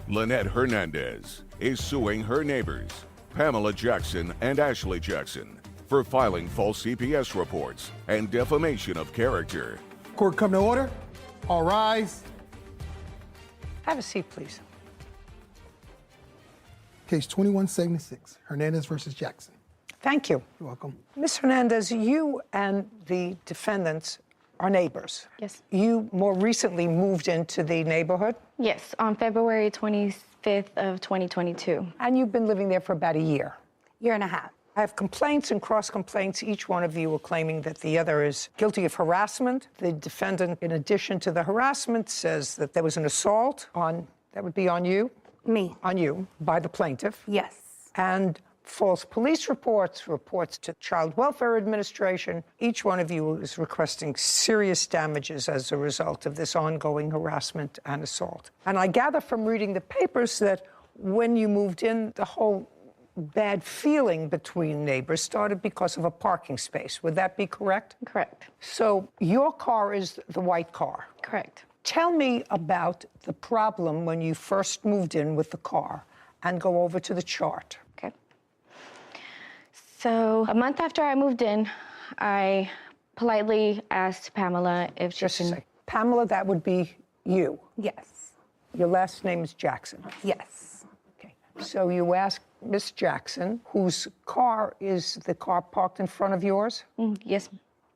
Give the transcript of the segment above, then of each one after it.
Lynette Hernandez is suing her neighbors, Pamela Jackson and Ashley Jackson, for filing false CPS reports and defamation of character. Court come to order. All rise. Have a seat, please. Case 2176, Hernandez versus Jackson. Thank you. You're welcome. Ms. Hernandez, you and the defendants are neighbors. Yes. You more recently moved into the neighborhood? Yes, on February 25th of 2022. And you've been living there for about a year. Year and a half. I have complaints and cross-complaints. Each one of you are claiming that the other is guilty of harassment. The defendant, in addition to the harassment, says that there was an assault on, that would be on you? Me. On you, by the plaintiff. Yes. And false police reports, reports to Child Welfare Administration. Each one of you is requesting serious damages as a result of this ongoing harassment and assault. And I gather from reading the papers that when you moved in, the whole bad feeling between neighbors started because of a parking space. Would that be correct? Correct. So your car is the white car. Correct. Tell me about the problem when you first moved in with the car, and go over to the chart. Okay. So a month after I moved in, I politely asked Pamela if she Just a can... second. Pamela, that would be you. Yes. Your last name is Jackson. Yes. Okay. So you asked Miss Jackson, whose car is the car parked in front of yours? Yes,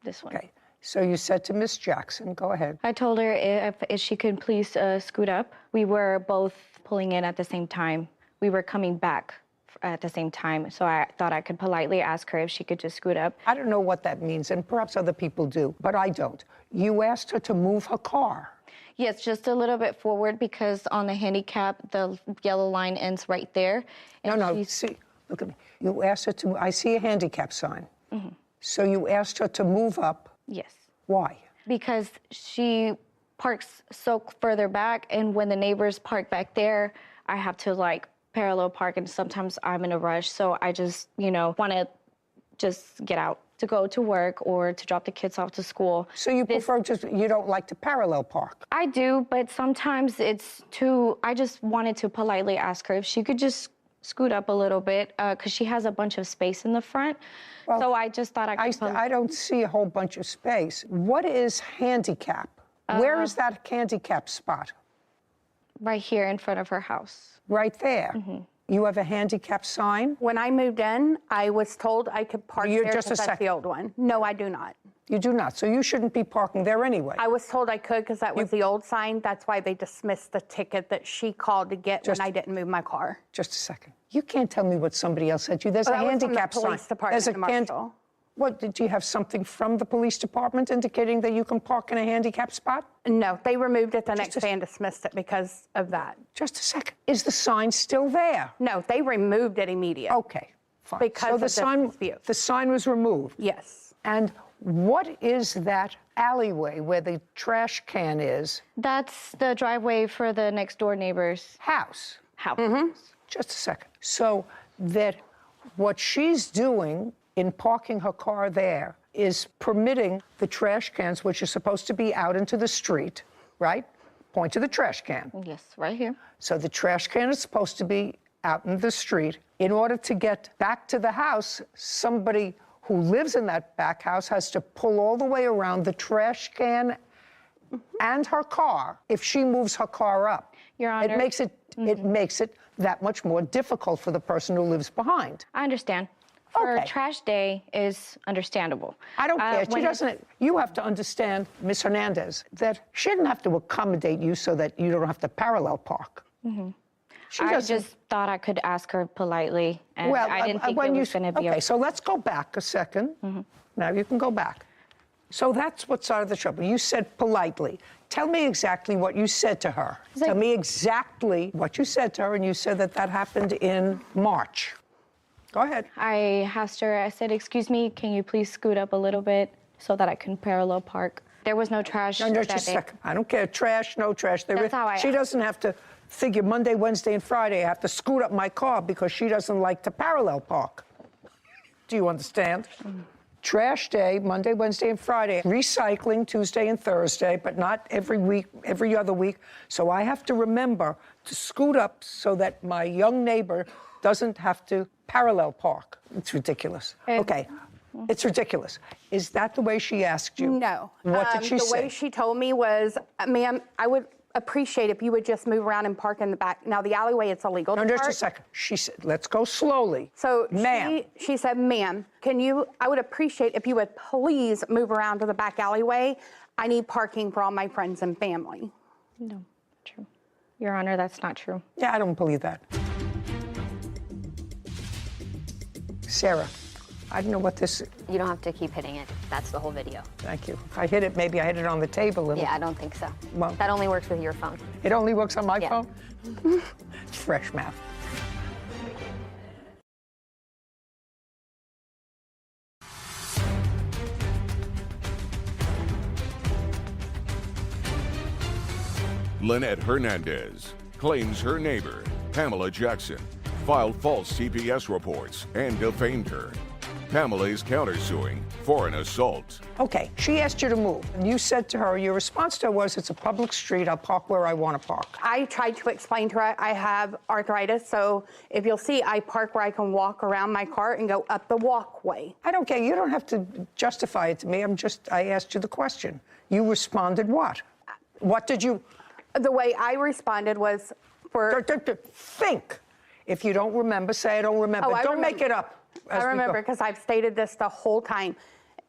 this one. Okay. So you said to Miss Jackson, go ahead. I told her if she could please scoot up. We were both pulling in at the same time. We were coming back at the same time, so I thought I could politely ask her if she could just scoot up. I don't know what that means, and perhaps other people do, but I don't. You asked her to move her car. Yes, just a little bit forward because on the handicap, the yellow line ends right there. No, see, look at me. You asked her to, I see a handicap sign. So you asked her to move up. Yes. Why? Because she parks so further back, and when the neighbors park back there, I have to like parallel park, and sometimes I'm in a rush, so I just, want to just get out to go to work or to drop the kids off to school. So you you don't like to parallel park? I do, but sometimes it's too, I just wanted to politely ask her if she could just scoot up a little bit, because she has a bunch of space in the front. Well, so I just thought I don't see a whole bunch of space. What is handicap? Where is that handicap spot? Right here in front of her house. Right there. You have a handicap sign? When I moved in, I was told I could park there Just a because that's second. the old one. No, I do not. You do not. So you shouldn't be parking there anyway. I was told I could because that was the old sign. That's why they dismissed the ticket that she called to get when I didn't move my car. Just a second. You can't tell me what somebody else said to you. There's a That was from the handicap sign. police department in Marshall. What, did you have something from the police department indicating that you can park in a handicap spot? No, they removed it the next day and dismissed it because of that. Just a second. Is the sign still there? No, they removed it immediately. Okay, fine. Because so of the dispute. the sign was removed? Yes. And what is that alleyway where the trash can is? That's the driveway for the next door neighbor's House. house. Just a second. So that what she's doing in parking her car there is permitting the trash cans, which are supposed to be out into the street, right? Point to the trash can. Yes, right here. So the trash can is supposed to be out in the street. In order to get back to the house, somebody who lives in that back house has to pull all the way around the trash can and her car if she moves her car up. Your Honor. It makes it that much more difficult for the person who lives behind. I understand. For Okay. trash day is understandable. I don't care. She when- doesn't. You have to understand, Ms. Hernandez, that she didn't have to accommodate you so that you don't have to parallel park. She I doesn't. just thought I could ask her politely, and I didn't think it was going to be okay. So let's go back a second. Now you can go back. So that's what started the trouble. You said politely. Tell me exactly what you said to her. Tell me exactly what you said to her, and you said that happened in March. Go ahead. I asked her, I said, excuse me, can you please scoot up a little bit so that I can parallel park? There was no trash No, that just a day. second. I don't care. Trash, no trash. That's how She doesn't have to figure Monday, Wednesday, and Friday. I have to scoot up my car because she doesn't like to parallel park. Do you understand? trash day, Monday, Wednesday, and Friday. Recycling Tuesday and Thursday, but not every week, every other week. So I have to remember to scoot up so that my young neighbor doesn't have to parallel park. It's ridiculous. Okay. It's ridiculous. Is that the way she asked you? No. What did she say? The way she told me was, ma'am, I would appreciate if you would just move around and park in the back. Now, the alleyway, it's illegal to No, just park. a second. She said, let's go slowly. So ma'am. she said, ma'am, I would appreciate if you would please move around to the back alleyway. I need parking for all my friends and family. No, not true. Your Honor, that's not true. Yeah, I don't believe that. Sarah, I don't know what this is. You don't have to keep hitting it. That's the whole video. Thank you. If I hit it, maybe I hit it on the table a little. Yeah, I don't think so. Well- That only works with your phone. It only works on my Yeah. phone? Fresh math. Lynette Hernandez claims her neighbor, Pamela Jackson, filed false CPS reports and defamed her. Pamela is countersuing for an assault. Okay, she asked you to move, and you said to her, your response to her was, it's a public street, I'll park where I want to park. I tried to explain to her I have arthritis, so if you'll see, I park where I can walk around my car and go up the walkway. I don't care, you don't have to justify it to me, I asked you the question. You responded what? What did you... The way I responded was for... Think. If you don't remember, say I don't remember. Oh, I don't remember. make it up. I remember because I've stated this the whole time.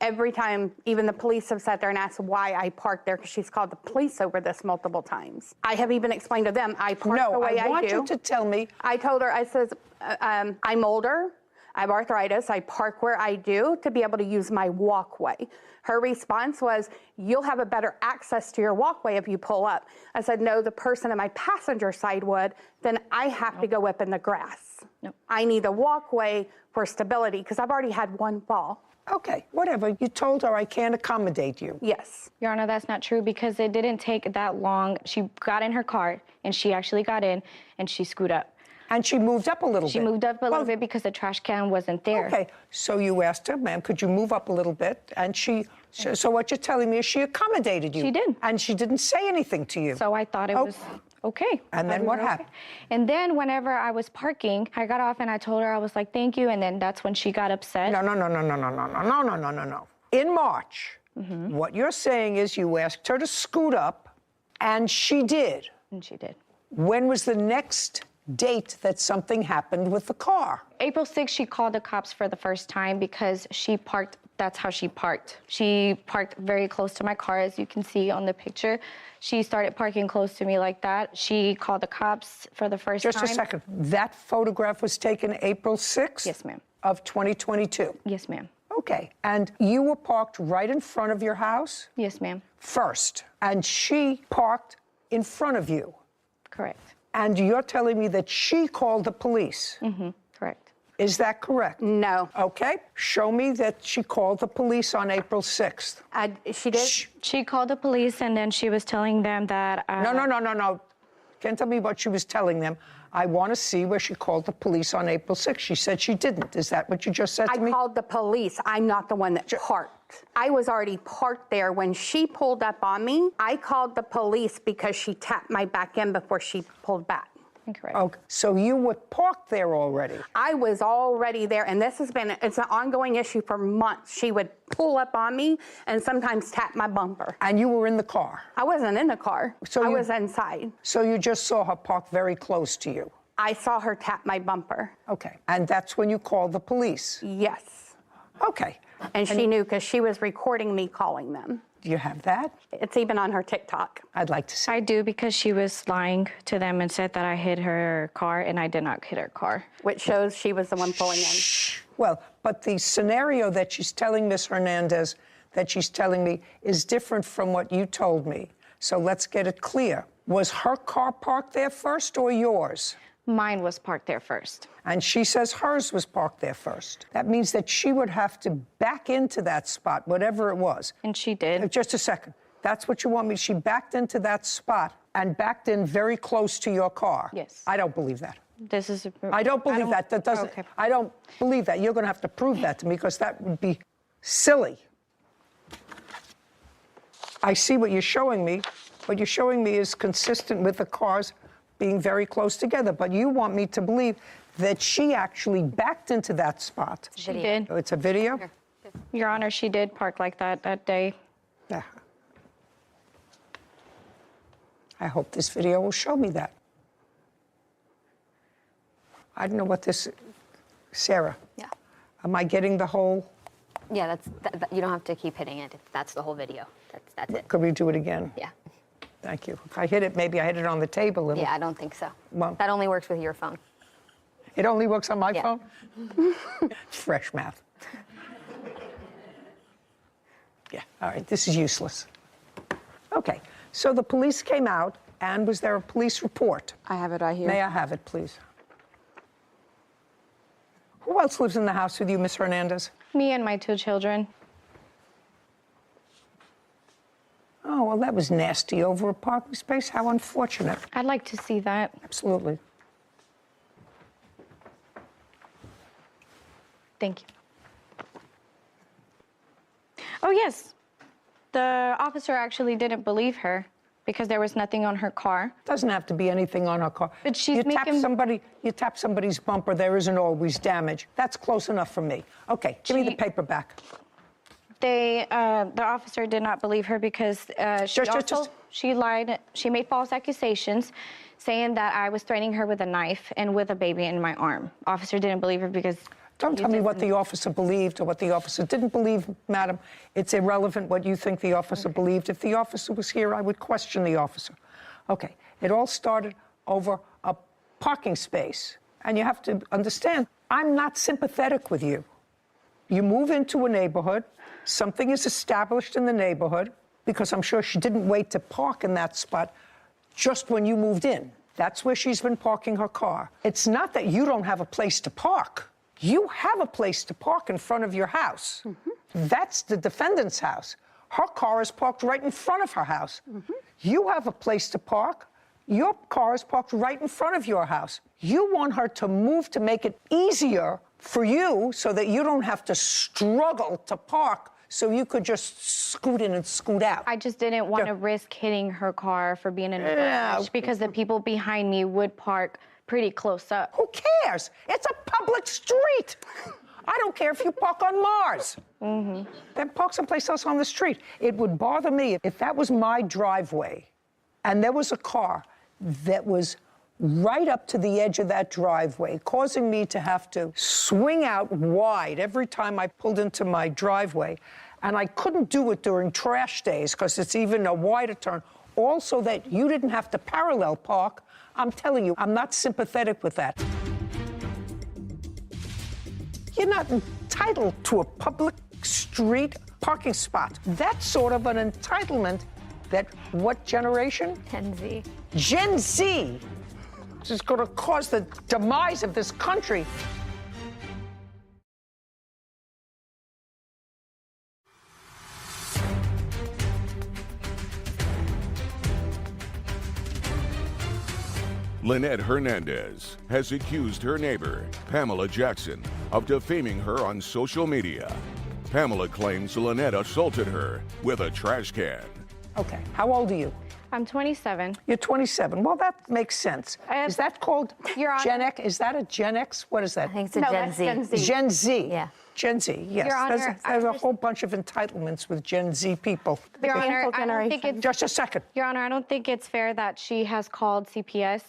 Every time, even the police have sat there and asked why I parked there because she's called the police over this multiple times. I have even explained to them I park the way I do. No, I want you to tell me. I told her, I says, I'm older, I have arthritis, I park where I do to be able to use my walkway. Her response was, you'll have a better access to your walkway if you pull up. I said, no, the person on my passenger side would, then I have to go up in the grass. Nope. I need the walkway for stability because I've already had one fall. Okay, whatever. You told her I can't accommodate you. Yes. Your Honor, that's not true because it didn't take that long. She got in her car, and she actually got in, and she scooted up. And she moved up a little bit. She moved up a little bit because the trash can wasn't there. Okay, so you asked her, ma'am, could you move up a little bit? And so what you're telling me is she accommodated you. She did. And she didn't say anything to you. So I thought it was okay. And then what happened? And then whenever I was parking, I got off and I told her, I was like, thank you. And then that's when she got upset. No. In March, what you're saying is you asked her to scoot up, and she did. And she did. When was the next date that something happened with the car? April 6th, she called the cops for the first time because she parked, that's how she parked. She parked very close to my car, as you can see on the picture. She started parking close to me like that. She called the cops for the first time. Just a second. That photograph was taken April 6th? Yes, ma'am. Of 2022? Yes, ma'am. Okay. And you were parked right in front of your house? Yes, ma'am. First. And she parked in front of you? Correct. And you're telling me that she called the police? Correct. Is that correct? No. Okay. Show me that she called the police on April 6th. She did? She called the police and then she was telling them that... No. Can't tell me what she was telling them. I want to see where she called the police on April 6th. She said she didn't. Is that what you just said to me? I called the police. I'm not the one that parked. I was already parked there. When she pulled up on me, I called the police because she tapped my back end before she pulled back. Incorrect. Okay. So you were parked there already? I was already there, and it's an ongoing issue for months. She would pull up on me and sometimes tap my bumper. And you were in the car? I wasn't in the car. So I you- was inside. So you just saw her parked very close to you? I saw her tap my bumper. Okay. And that's when you called the police? Yes. Okay. And she knew because she was recording me calling them. Do you have that? It's even on her TikTok. I'd like to see. I do because she was lying to them and said that I hit her car, and I did not hit her car. Which shows she was the one pulling in. Well, but the scenario that she's telling Miss Hernandez, that she's telling me, is different from what you told me. So let's get it clear. Was her car parked there first or yours? Mine was parked there first. And she says hers was parked there first. That means that she would have to back into that spot, whatever it was. And she did. Just a second. That's what you want me. She backed into that spot and backed in very close to your car. Yes. I don't believe that. This is... I don't believe that. That doesn't. Okay. I don't believe that. You're going to have to prove that to me because that would be silly. I see what you're showing me. What you're showing me is consistent with the cars being very close together, but you want me to believe that she actually backed into that spot. She did. Oh, it's a video? Here. Your Honor, she did park like that day. Yeah. I hope this video will show me that. I don't know what this, Sarah, Yeah. am I getting the whole, Yeah, you don't have to keep hitting it. That's the whole video. That's it. could we do it again? Yeah. Thank you. If I hit it, maybe I hit it on the table. Yeah, I don't think so. Well- That only works with your phone. It only works on my Yeah. phone? Fresh math. Yeah, all right, this is useless. Okay, so the police came out, and was there a police report? I have it right here. May I have it, please? Who else lives in the house with you, Miss Hernandez? Me and my 2 children. Oh, well, that was nasty. Over a parking space? How unfortunate. I'd like to see that. Absolutely. Thank you. Oh, yes. The officer actually didn't believe her because there was nothing on her car. Doesn't have to be anything on her car. But she's you tap making- you tap somebody's bumper, there isn't always damage. That's close enough for me. Okay, give me the She- paper back. The officer did not believe her because she lied. She made false accusations, saying that I was threatening her with a knife and with a baby in my arm. Officer didn't believe her because. Don't tell me what the officer believed or what the officer didn't believe, madam. It's irrelevant what you think the officer believed. If the officer was here, I would question the officer. Okay, it all started over a parking space. And you have to understand, I'm not sympathetic with you. You move into a neighborhood, something is established in the neighborhood, because I'm sure she didn't wait to park in that spot just when you moved in. That's where she's been parking her car. It's not that you don't have a place to park. You have a place to park in front of your house. That's the defendant's house. Her car is parked right in front of her house. You have a place to park. Your car is parked right in front of your house. You want her to move to make it easier for you so that you don't have to struggle to park, so you could just scoot in and scoot out. I just didn't want to risk hitting her car for being in a garage because the people behind me would park pretty close up. Who cares? It's a public street. I don't care if you park on Mars. Then park someplace else on the street. It would bother me if that was my driveway and there was a car that was right up to the edge of that driveway, causing me to have to swing out wide every time I pulled into my driveway. And I couldn't do it during trash days because it's even a wider turn. Also that you didn't have to parallel park. I'm telling you, I'm not sympathetic with that. You're not entitled to a public street parking spot. That's sort of an entitlement that what generation? Gen Z. Gen Z. This is going to cause the demise of this country. Lynette Hernandez has accused her neighbor, Pamela Jackson, of defaming her on social media. Pamela claims Lynette assaulted her with a trash can. Okay, how old are you? I'm 27. You're 27. Well, that makes sense. Is that called Your Honor- Gen X? Is that a Gen X? What is that? I think it's a No, Gen that's Z. Gen Z. Gen Z. Yeah. Gen Z, yes. Your Honor, there's I a whole bunch of entitlements with Gen Z people. Your Honor, painful I don't think generation. it's. Just a second. Your Honor, I don't think it's fair that she has called CPS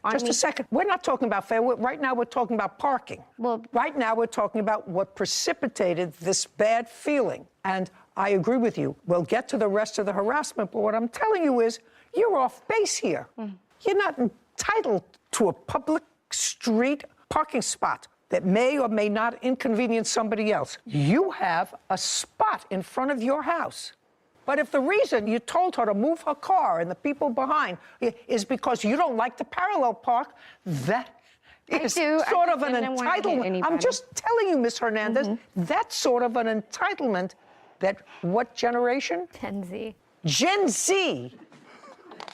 on Just me. a second. We're not talking about fair. Right now, we're talking about parking. Well- right now, we're talking about what precipitated this bad feeling. And I agree with you. We'll get to the rest of the harassment, but what I'm telling you is you're off base here. You're not entitled to a public street parking spot that may or may not inconvenience somebody else. You have a spot in front of your house. But if the reason you told her to move her car and the people behind is because you don't like to parallel park, that is do. I sort just of an didn't wanna hit entitlement. I'm anybody. just telling you, Miss Hernandez, that's sort of an entitlement that what generation? Gen Z. Gen Z.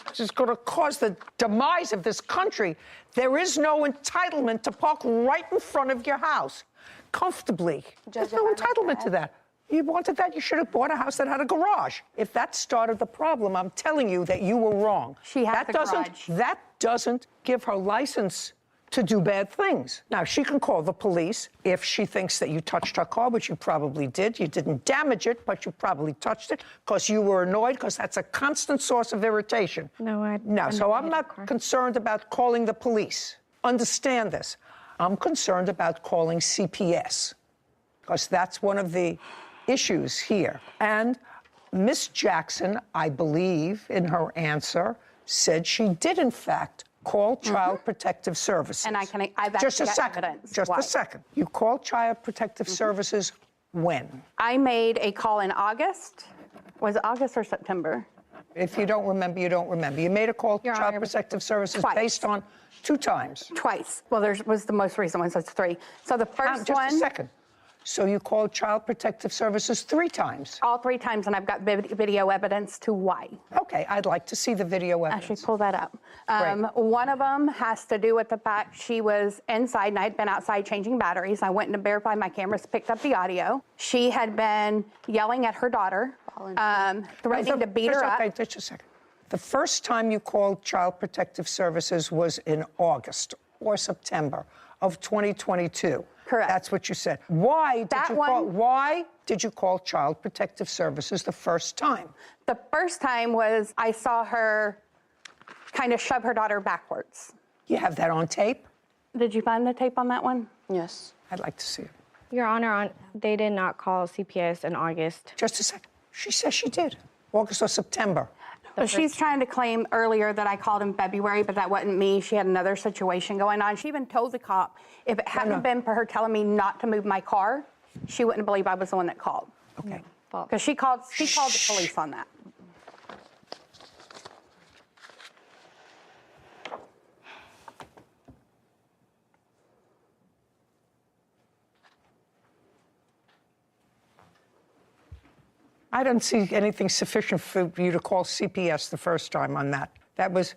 This is going to cause the demise of this country. There is no entitlement to park right in front of your house, comfortably. Judge, There's no if I may entitlement to add. that. You wanted that, you should have bought a house that had a garage. If that started the problem, I'm telling you that you were wrong. She had the garage. That doesn't give her license to do bad things. Now, she can call the police if she thinks that you touched her car, which you probably did. You didn't damage it, but you probably touched it because you were annoyed, because that's a constant source of irritation. No, so I'm not concerned about calling the police. Understand this. I'm concerned about calling CPS, because that's one of the issues here. And Miss Jackson, I believe, in her answer, said she did, in fact, call Child Protective Services. And I've Just actually a got second. evidence. Just Why? a second. You called Child Protective Services when? I made a call in August. Was it August or September? If you don't remember, you don't remember. You made a call to Your Child Honor. Protective Services Twice. based on 2 times. Twice. Well, there was the most recent one, so it's 3. So the first Just one, a second. So you called Child Protective Services 3 times. all 3 times, and I've got video evidence to why. Okay, I'd like to see the video evidence. Actually, pull that up. Great. One of them has to do with the fact she was inside, and I'd been outside changing batteries. I went to verify my cameras, picked up the audio. She had been yelling at her daughter, threatening to beat her up. Okay, just a second. The first time you called Child Protective Services was in August or September of 2022. Correct. That's what you said. Why did you call Child Protective Services the first time? The first time was I saw her kind of shove her daughter backwards. You have that on tape? Did you find the tape on that one? Yes. I'd like to see it. Your Honor, they did not call CPS in August. Just a second. She says she did. August or September. But she's trying to claim earlier that I called in February, but that wasn't me. She had another situation going on. She even told the cop if it hadn't been for her telling me not to move my car, she wouldn't believe I was the one that called. Okay. Because she called the police on that. I don't see anything sufficient for you to call CPS the first time on that. That was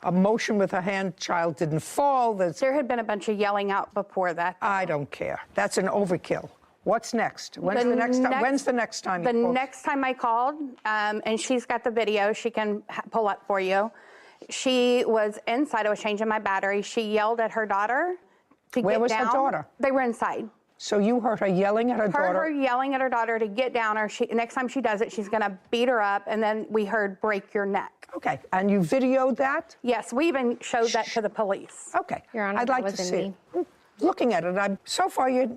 a motion with a hand. Child didn't fall. There had been a bunch of yelling out before that. I don't care. That's an overkill. What's next? When's the next time? When's the next time? The next time I called, and she's got the video. She can pull up for you. She was inside. I was changing my battery. She yelled at her daughter to get down. Where was her daughter? They were inside. So you heard her yelling at her daughter? Heard her yelling at her daughter to get down, or next time she does it, she's going to beat her up. And then we heard break your neck. Okay. And you videoed that? Yes, we even showed that to the police. Okay. Your Honor, I'd that like to wasn't see me. it. Looking at it, so far you.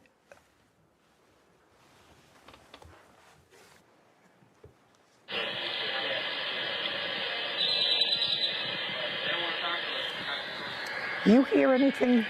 You hear anything?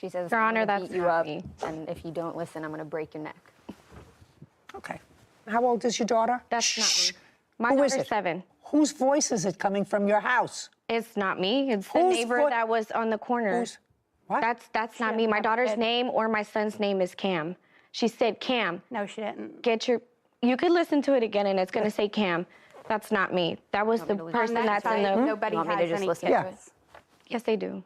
She says, Your I'm Honor, gonna that's beat you not up, me. and if you don't listen, I'm going to break your neck. Okay. How old is your daughter? That's Shh. not me. My Who is daughter's it? 7. Whose voice is it coming from your house? It's not me. It's the Whose neighbor that was on the corner. What? That's not me. My daughter's name or my son's name is Cam. She said, Cam, No, she didn't. you could listen to it again and it's going to say Cam. That's not me. That was the person On that that's in side, the. nobody You want me to has just any listen kids. to it? Yes, they do.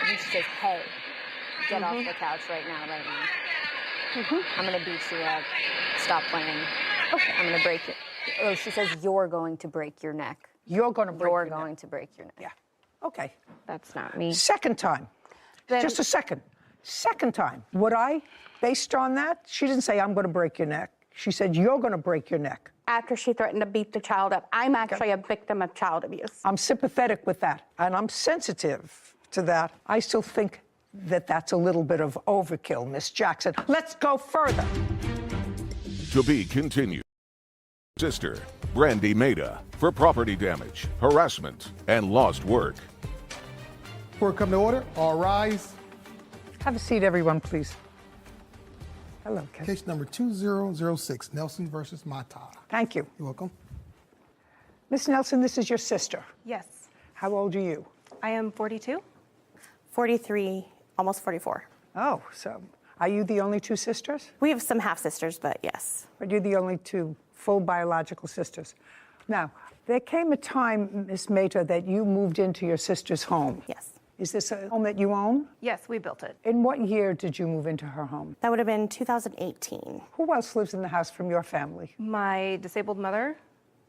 And she says, hey, get off the couch right now. I'm going to beat you up. Stop playing. Okay. I'm going to break it. Oh, she says, you're going to break your neck. You're going to break You're your neck. going to break your neck. Yeah. Okay. That's not me. Second time. Just a second. Second time. Would I, based on that, she didn't say, I'm going to break your neck. She said, you're going to break your neck. After she threatened to beat the child up, I'm actually a victim of child abuse. I'm sympathetic with that, and I'm sensitive to that. I still think that that's a little bit of overkill, Miss Jackson. Let's go further. To be continued. Sister, Brandy Maida, for property damage, harassment, and lost work. Court come to order. All rise. Have a seat, everyone, please. Hello, Kate. Case number 2006, Nelson versus Mata. Thank you. You're welcome. Miss Nelson, this is your sister. Yes. How old are you? I am 42. 43, almost 44. Oh, so are you the only two sisters? We have some half-sisters, but yes. But you're the only two full biological sisters. Now, there came a time, Miss Mehta, that you moved into your sister's home. Yes. Is this a home that you own? Yes, we built it. In what year did you move into her home? That would have been 2018. Who else lives in the house from your family? My disabled mother,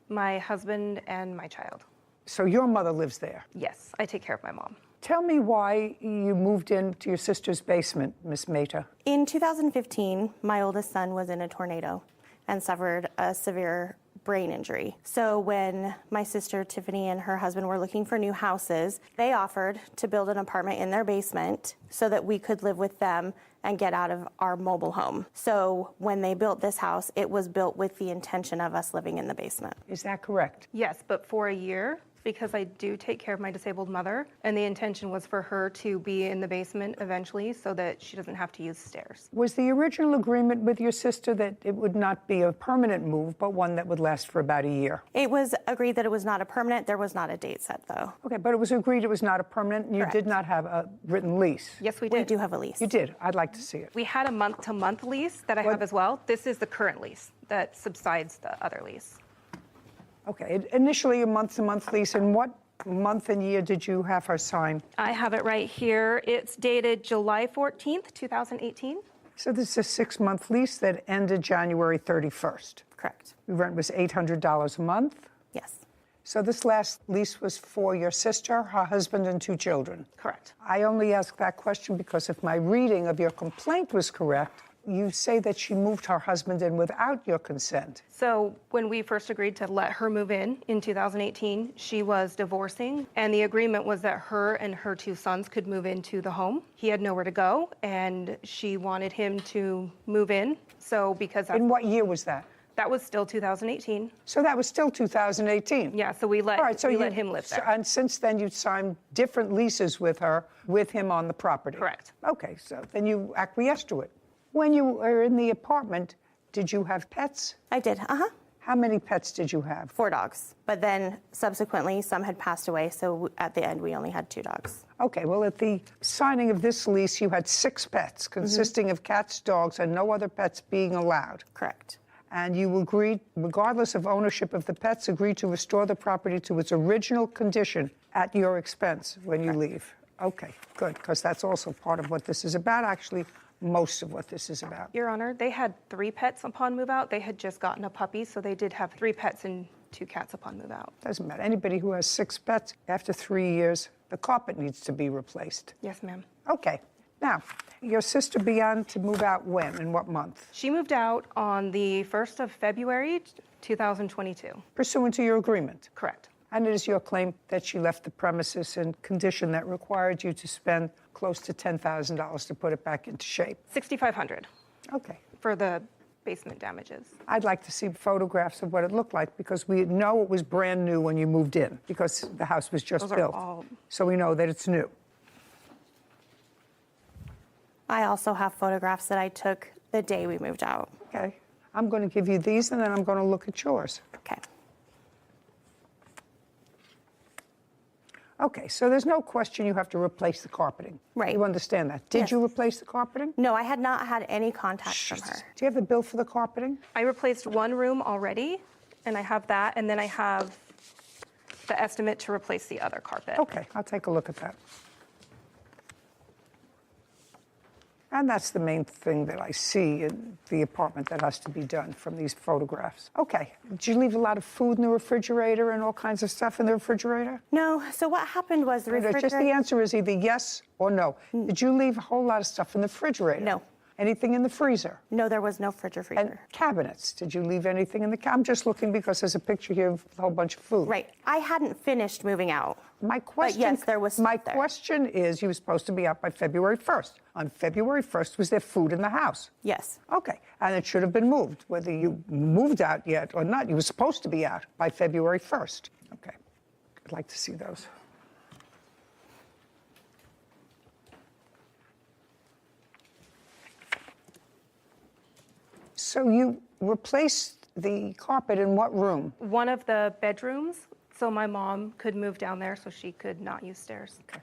my husband, and my child. So your mother lives there. Yes, I take care of my mom. Tell me why you moved into your sister's basement, Miss Mehta. In 2015, my oldest son was in a tornado and suffered a severe brain injury. So when my sister Tiffany and her husband were looking for new houses, they offered to build an apartment in their basement so that we could live with them and get out of our mobile home. So when they built this house, it was built with the intention of us living in the basement. Is that correct? Yes, but for a year, because I do take care of my disabled mother, and the intention was for her to be in the basement eventually so that she doesn't have to use stairs. Was the original agreement with your sister that it would not be a permanent move, but one that would last for about a year? It was agreed that it was not a permanent. There was not a date set, though. Okay, but it was agreed it was not a permanent, and you Correct. did not have a written lease? Yes, we We did. do have a lease. You did. I'd like to see it. We had a month-to-month lease that I have as well. This is the current lease that subsides the other lease. Okay, initially a month-to-month lease, and what month and year did you have her sign? I have it right here. It's dated July 14th, 2018. So this is a 6-month lease that ended January 31st. Correct. The rent was $800 a month. Yes. So this last lease was for your sister, her husband, and 2 children. Correct. I only ask that question because if my reading of your complaint was correct, you say that she moved her husband in without your consent. So when we first agreed to let her move in 2018, she was divorcing, and the agreement was that her and her 2 sons could move into the home. He had nowhere to go, and she wanted him to move in. So because In what year was that? that was still 2018. So that was still 2018. Yeah, so we let, All right, so we you let him live there. And since then, you've signed different leases with her, with him on the property. Correct. Okay, so then you acquiesced to it. When you were in the apartment, did you have pets? I did. How many pets did you have? 4 dogs. But then subsequently, some had passed away. So at the end, we only had 2 dogs. Okay, well, at the signing of this lease, you had 6 pets, consisting of cats, dogs, and no other pets being allowed. Correct. And you agreed, regardless of ownership of the pets, agreed to restore the property to its original condition at your expense when you leave. Okay, good, because that's also part of what this is about, actually, most of what this is about. Your Honor, they had 3 pets upon move out. They had just gotten a puppy, so they did have 3 pets and 2 cats upon move out. Doesn't matter. Anybody who has 6 pets, after 3 years, the carpet needs to be replaced. Yes, ma'am. Okay. Now, your sister began to move out when? In what month? She moved out on the 1st of February, 2022. Pursuant to your agreement. Correct. And it is your claim that she left the premises in condition that required you to spend close to $10,000 to put it back into shape. $6,500 Okay. for the basement damages. I'd like to see photographs of what it looked like because we know it was brand new when you moved in because the house was just Those are built. all- So we know that it's new. I also have photographs that I took the day we moved out. Okay. I'm going to give you these and then I'm going to look at yours. Okay. Okay, so there's no question you have to replace the carpeting. Right. You understand that. Did Yes. you replace the carpeting? No, I had not had any contact from her. Do you have a bill for the carpeting? I replaced 1 room already, and I have that, and then I have the estimate to replace the other carpet. Okay, I'll take a look at that. And that's the main thing that I see in the apartment that has to be done from these photographs. Okay, did you leave a lot of food in the refrigerator and all kinds of stuff in the refrigerator? No, so what happened was the refrigerator... Just the answer is either yes or no. Did you leave a whole lot of stuff in the refrigerator? No. Anything in the freezer? No, there was no fridge or freezer. And cabinets? Did you leave anything in the I'm just looking because there's a picture here of a whole bunch of food. Right. I hadn't finished moving out. My question, yes, there was my stuff there. question is, you were supposed to be out by February 1st. On February 1st, was there food in the house? Yes. Okay, and it should have been moved, whether you moved out yet or not. You were supposed to be out by February 1st. Okay, I'd like to see those. So you replaced the carpet in what room? One of the bedrooms, so my mom could move down there so she could not use stairs. Okay.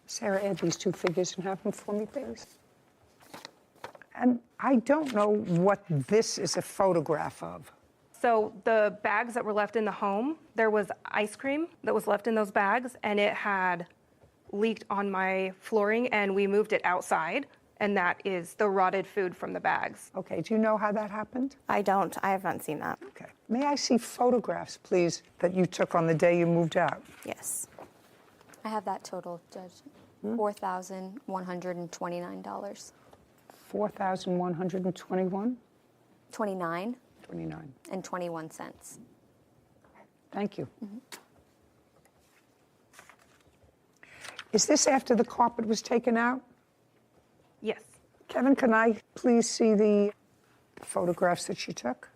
Sarah, add these two figures and have them for me, please. And I don't know what this is a photograph of. So the bags that were left in the home, there was ice cream that was left in those bags, and it had leaked on my flooring, and we moved it outside, and that is the rotted food from the bags. Okay, do you know how that happened? I don't. I haven't seen that. Okay. May I see photographs, please, that you took on the day you moved out? Yes. I have that total, Judge. $4,129. $4,121? 29 29. and 21 cents. Thank you. Is this after the carpet was taken out? Yes. Kevin, can I please see the photographs that you took?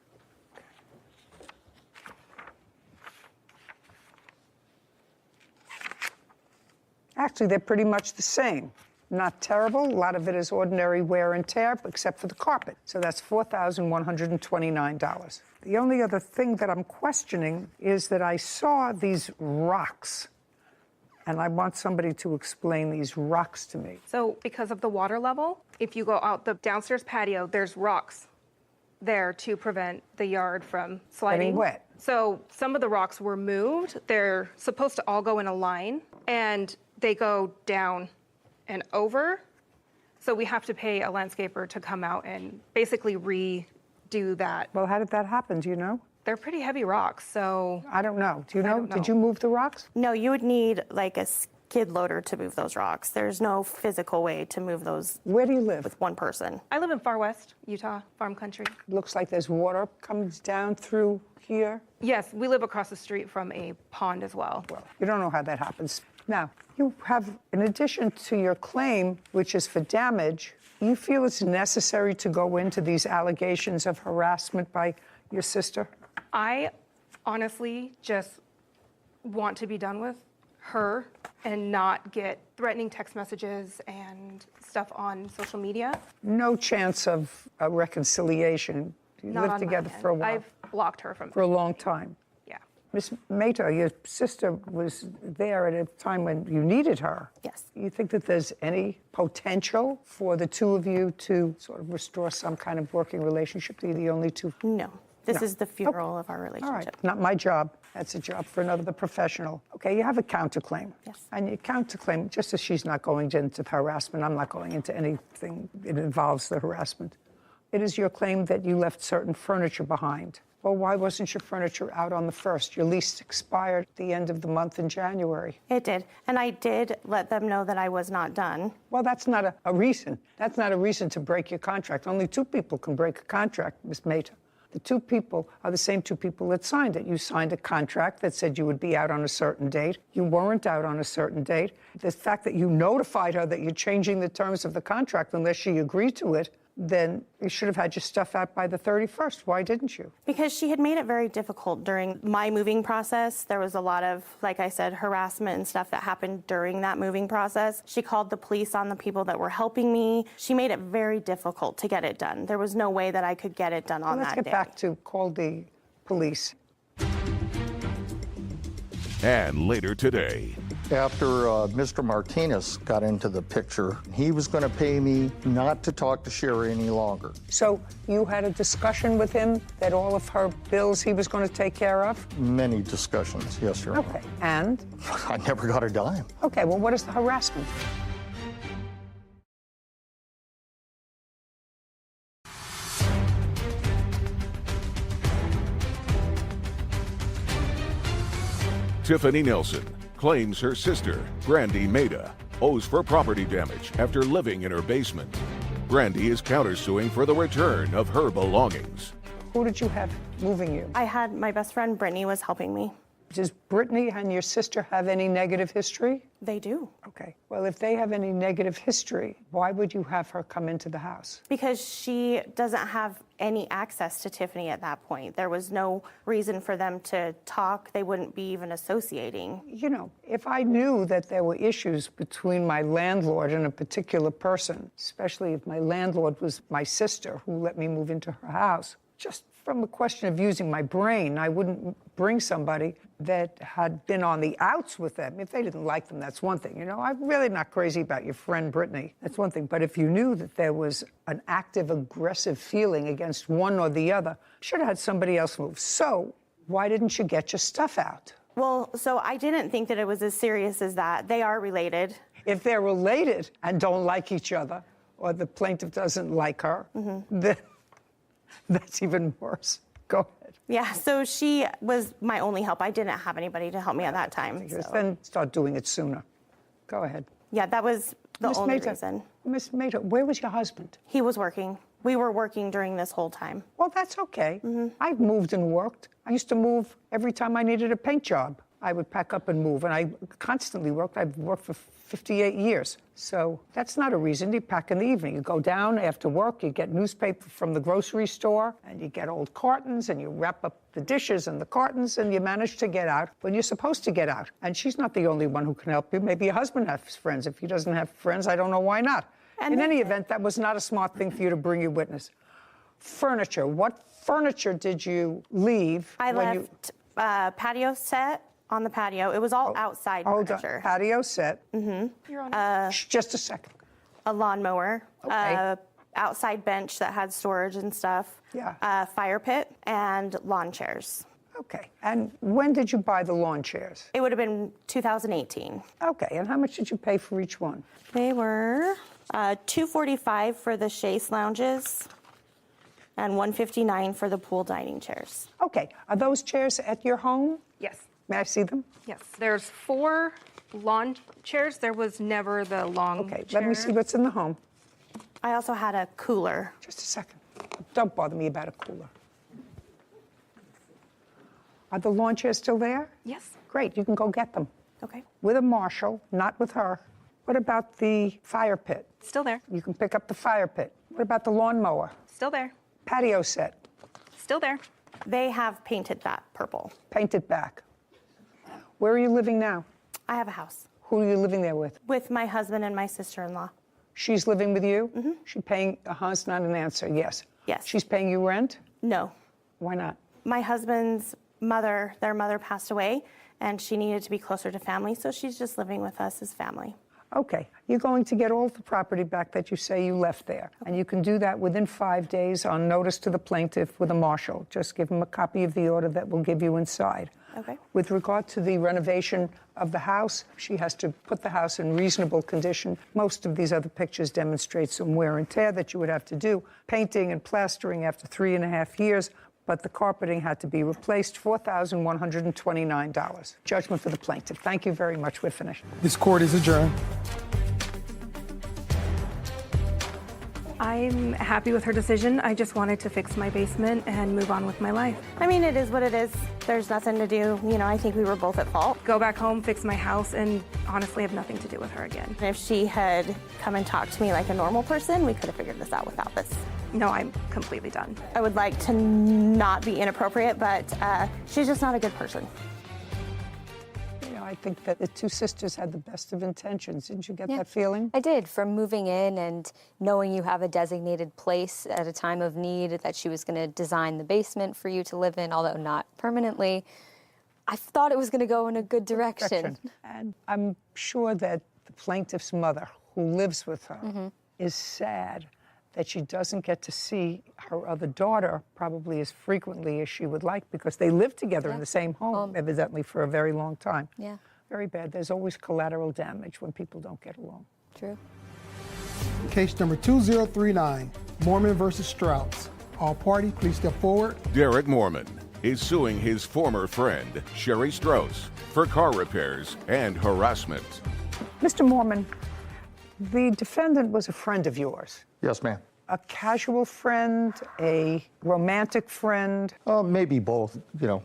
Actually, they're pretty much the same. Not terrible. A lot of it is ordinary wear and tear, except for the carpet. So that's $4,129. The only other thing that I'm questioning is that I saw these rocks, and I want somebody to explain these rocks to me. So because of the water level, if you go out the downstairs patio, there's rocks there to prevent the yard from sliding. Getting wet. So some of the rocks were moved. They're supposed to all go in a line, and they go down and over. So we have to pay a landscaper to come out and basically redo that. Well, how did that happen? Do you know? They're pretty heavy rocks, so I don't know. Do you know? don't know. Did you move the rocks? No, you would need like a skid loader to move those rocks. There's no physical way to move those Where do you live? with one person. I live in far west Utah, farm country. Looks like there's water comes down through here. Yes, we live across the street from a pond as well. Well, you don't know how that happens. Now, you have, in addition to your claim, which is for damage, you feel it's necessary to go into these allegations of harassment by your sister? I honestly just want to be done with her and not get threatening text messages and stuff on social media. No chance of a reconciliation. You Not lived on my together end. for a while, I've blocked her from. for a long time. Yeah. Miss Mehta, your sister was there at a time when you needed her. Yes. You think that there's any potential for the two of you to sort of restore some kind of working relationship? You're the only two. No. This No. is the funeral of our All relationship. right, not my job. That's a job for another professional. Okay, you have a counterclaim. Yes. And your counterclaim, just as she's not going into harassment, I'm not going into anything that involves the harassment. It is your claim that you left certain furniture behind. Well, why wasn't your furniture out on the 1st? Your lease expired at the end of the month in January. It did. And I did let them know that I was not done. Well, that's not a reason. That's not a reason to break your contract. Only two people can break a contract, Ms. Mehta. The two people are the same two people that signed it. You signed a contract that said you would be out on a certain date. You weren't out on a certain date. The fact that you notified her that you're changing the terms of the contract unless she agreed to it, then you should have had your stuff out by the 31st. Why didn't you? Because she had made it very difficult during my moving process. There was a lot of, like I said, harassment and stuff that happened during that moving process. She called the police on the people that were helping me. She made it very difficult to get it done. There was no way that I could get it done on that day. Let's get back to call the police. And later today, After Mr. Martinez got into the picture, he was going to pay me not to talk to Sherry any longer. So you had a discussion with him that all of her bills he was going to take care of? Many discussions, yes, Your Honor. Okay. And? I never got a dime. Okay, well, what is the harassment? Tiffany Nelson claims her sister, Brandy Mehta, owes for property damage after living in her basement. Brandy is countersuing for the return of her belongings. Who did you have moving you? I had my best friend, Brittany, was helping me. Does Brittany and your sister have any negative history? They do. Okay. Well, if they have any negative history, why would you have her come into the house? Because she doesn't have any access to Tiffany at that point. There was no reason for them to talk. They wouldn't be even associating. You know, if I knew that there were issues between my landlord and a particular person, especially if my landlord was my sister who let me move into her house, just from the question of using my brain, I wouldn't bring somebody that had been on the outs with them. If they didn't like them, that's one thing. You know, I'm really not crazy about your friend Brittany. That's one thing. But if you knew that there was an active, aggressive feeling against one or the other, should have had somebody else move. So why didn't you get your stuff out? Well, so I didn't think that it was as serious as that. They are related. If they're related and don't like each other, or the plaintiff doesn't like her, then that's even worse. Go ahead. Yeah, so she was my only help. I didn't have anybody to help me at that time. So. Then start doing it sooner. Go ahead. Yeah, that was the only reason. Miss Mata, where was your husband? He was working. We were working during this whole time. Well, that's okay. I've moved and worked. I used to move every time I needed a paint job. I would pack up and move, and I constantly worked. I've worked for 58 years. So that's not a reason. You pack in the evening. You go down after work, you get newspaper from the grocery store, and you get old cartons, and you wrap up the dishes and the cartons, and you manage to get out when you're supposed to get out. And she's not the only one who can help you. Maybe your husband has friends. If he doesn't have friends, I don't know why not. And in any event, that was not a smart thing for you to bring your witness. Furniture. What furniture did you leave? I left patio set on the patio. It was all outside furniture. On. Patio set. You're on. Just a second. A lawnmower. Okay. Outside bench that had storage and stuff. Yeah. Fire pit and lawn chairs. Okay. And when did you buy the lawn chairs? It would have been 2018. Okay. And how much did you pay for each one? They were $245 for the chaise lounges and $159 for the pool dining chairs. Okay. Are those chairs at your home? Yes. May I see them? Yes. There's 4 lawn chairs. There was never the long Okay. chair. Let me see what's in the home. I also had a cooler. Just a second. Don't bother me about a cooler. Are the lawn chairs still there? Yes. Great. You can go get them. Okay. With a marshal, not with her. What about the fire pit? Still there. You can pick up the fire pit. What about the lawnmower? Still there. Patio set. Still there. They have painted that purple. Painted back. Where are you living now? I have a house Who are you living there with? with my husband and my sister-in-law. She's living with you? Mm-hmm. She's paying, it's not an answer, yes. Yes. She's paying you rent? No. Why not? My husband's mother, their mother passed away, and she needed to be closer to family, so she's just living with us as family. Okay, you're going to get all the property back that you say you left there. And you can do that within 5 days on notice to the plaintiff with a marshal. Just give him a copy of the order that will give you inside. Okay. With regard to the renovation of the house, she has to put the house in reasonable condition. Most of these other pictures demonstrate some wear and tear that you would have to do. Painting and plastering after 3.5 years, but the carpeting had to be replaced, $4,129. Judgment for the plaintiff. Thank you very much. We're finished. This court is adjourned. I'm happy with her decision. I just wanted to fix my basement and move on with my life. I mean, it is what it is. There's nothing to do. You know, I think we were both at fault. Go back home, fix my house, and honestly have nothing to do with her again. And if she had come and talked to me like a normal person, we could have figured this out without this. No, I'm completely done. I would like to not be inappropriate, but she's just not a good person. You know, I think that the two sisters had the best of intentions. Didn't you get that feeling? I did. From moving in and knowing you have a designated place at a time of need, that she was going to design the basement for you to live in, although not permanently, I thought it was going to go in a good direction. And I'm sure that the plaintiff's mother, who lives with her, is sad that she doesn't get to see her other daughter probably as frequently as she would like, because they lived together in the same home, evidently, for a very long time. Yeah. Very bad. There's always collateral damage when people don't get along. True. Case number 2039, Mormon versus Strauss. All parties, please step forward. Derek Mormon is suing his former friend, Sherry Strauss, for car repairs and harassment. Mr. Mormon, the defendant was a friend of yours. Yes, ma'am. A casual friend, a romantic friend? Maybe both. You know,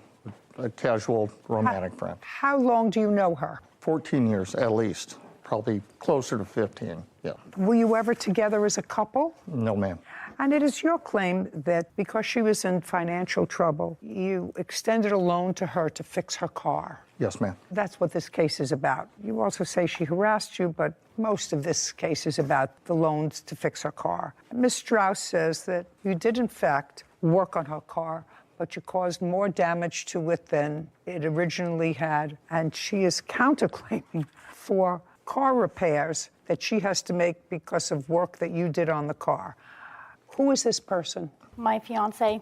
a casual romantic friend. How long do you know her? 14 years at least, probably closer to 15, yeah. Were you ever together as a couple? No, ma'am. And it is your claim that because she was in financial trouble, you extended a loan to her to fix her car. Yes, ma'am. That's what this case is about. You also say she harassed you, but most of this case is about the loans to fix her car. Ms. Strauss says that you did, in fact, work on her car, but you caused more damage to it than it originally had. And she is counterclaiming for car repairs that she has to make because of work that you did on the car. Who is this person? My fiance.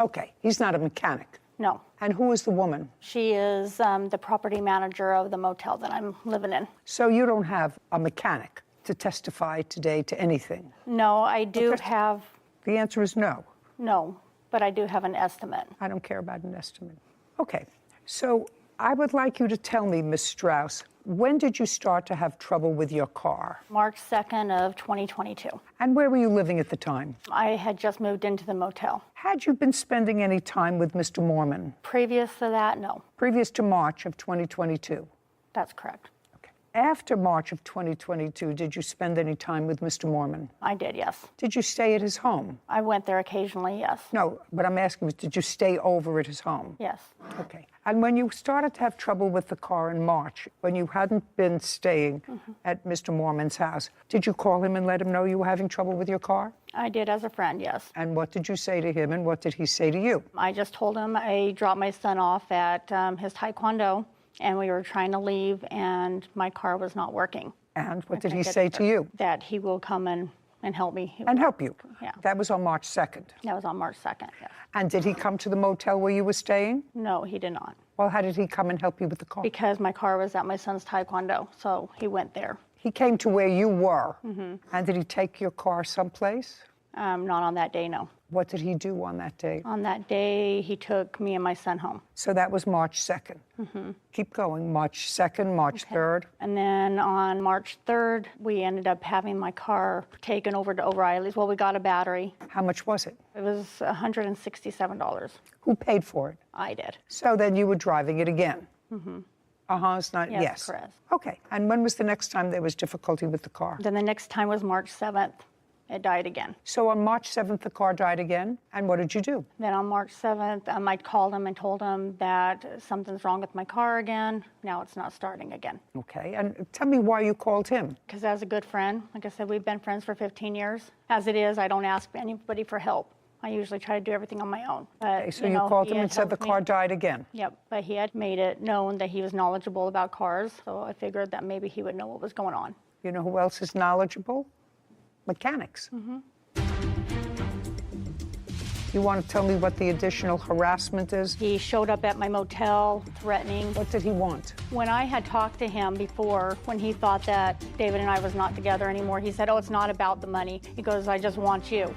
Okay, he's not a mechanic. No. And who is the woman? She is the property manager of the motel that I'm living in. So you don't have a mechanic to testify today to anything? No, I do have. The answer is no. No, but I do have an estimate. I don't care about an estimate. Okay, so I would like you to tell me, Ms. Strauss, when did you start to have trouble with your car? March 2nd of 2022. And where were you living at the time? I had just moved into the motel. Had you been spending any time with Mr. Mormon? Previous to that, no. Previous to March of 2022? That's correct. Okay. After March of 2022, did you spend any time with Mr. Mormon? I did, yes. Did you stay at his home? I went there occasionally, yes. No, but I'm asking, did you stay over at his home? Yes. Okay. And when you started to have trouble with the car in March, when you hadn't been staying at Mr. Mormon's house, did you call him and let him know you were having trouble with your car? I did as a friend, yes. And what did you say to him, and what did he say to you? I just told him I dropped my son off at his taekwondo, and we were trying to leave, and my car was not working. And what did he say to you? That he will come and help me. And help you? Yeah. That was on March 2nd? That was on March 2nd, yes. And did he come to the motel where you were staying? No, he did not. Well, how did he come and help you with the car? Because my car was at my son's taekwondo, so he went there. He came to where you were? And did he take your car someplace? Not on that day, no. What did he do on that day? On that day, he took me and my son home. So that was March 2nd. Keep going. March 2nd, March 3rd. And then on March 3rd, we ended up having my car taken over to O'Reilly's. Well, we got a battery. How much was it? It was $167. Who paid for it? I did. So then you were driving it again? It's not, yes. Correct. Okay. And when was the next time there was difficulty with the car? Then the next time was March 7th. It died again. So on March 7th, the car died again? And what did you do? Then on March 7th, I called him and told him that something's wrong with my car again. Now it's not starting again. Okay. And tell me why you called him. Because as a good friend, like I said, we've been friends for 15 years. As it is, I don't ask anybody for help. I usually try to do everything on my own. But, Okay, so you called he him had and said the helped me. car died again? Yep, but he had made it known that he was knowledgeable about cars, so I figured that maybe he would know what was going on. You know who else is knowledgeable? Mechanics. You want to tell me what the additional harassment is? He showed up at my motel threatening. What did he want? When I had talked to him before, when he thought that David and I was not together anymore, he said, "Oh, it's not about the money." He goes, "I just want you."